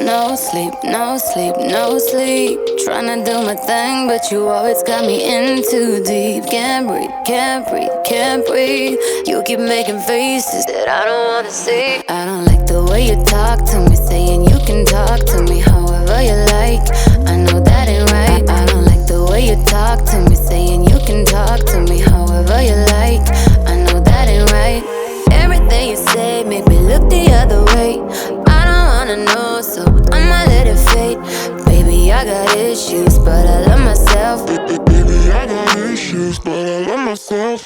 No sleep, no sleep, no sleep. Tryna do my thing, but you always got me in too deep. Can't breathe, can't breathe, can't breathe. You keep making faces that I don't wanna see. I don't like the way you talk to me, saying you can talk to me however you like. I know that ain't right. I don't like the way you talk to me, saying you can talk to me however you like. I know that ain't right. Everything you say make me look the other way. I don't wanna know, so I'ma let it fade. Baby, I got issues, but I love myself. Baby, I got issues, but I love myself.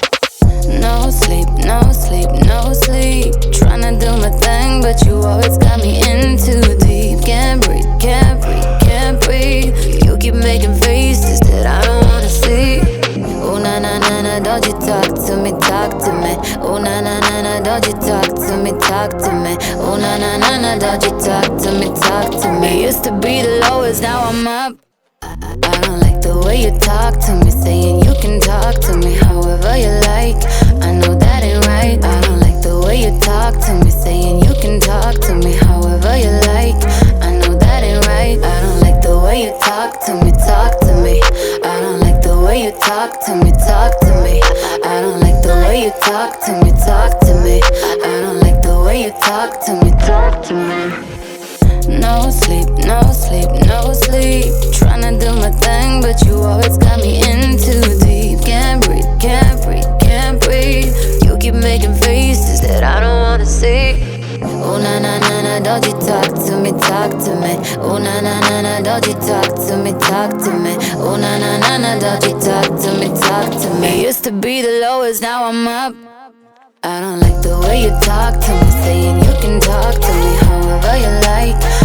No sleep, no sleep, no sleep. Tryna do my thing, but you always got me in too deep. Can't breathe, can't breathe, can't breathe. You keep making faces that I don't wanna see. Oh na na na na, don't you talk to me, talk to me. Oh na na na na, don't you talk to me, talk to me. Oh na na na na, don't you talk to me, talk to me. Used to be the lowest, now I'm up. I don't like the way you talk to me, saying you can talk to me however you like. I know that ain't right. I don't like the way you talk to me, saying you can talk to me however you like. I know that ain't right. I don't like the way you talk to me, talk to me. I don't like the way you talk to me, talk to me. I don't like the way you talk to me, talk to me. I don't like the way you talk to me, talk to me. No sleep, no sleep, no sleep. Tryna do my thing, but you always got me in too deep. Can't breathe, can't breathe, can't breathe. You keep making faces that I don't wanna see. Oh na na na na, don't you talk to me, talk to me. Oh na na na na, don't you talk to me, talk to me. Oh na na na na, don't you talk to me, talk to me. Used to be the lowest, now I'm up. I don't like the way you talk to me, saying you can talk to me however you like.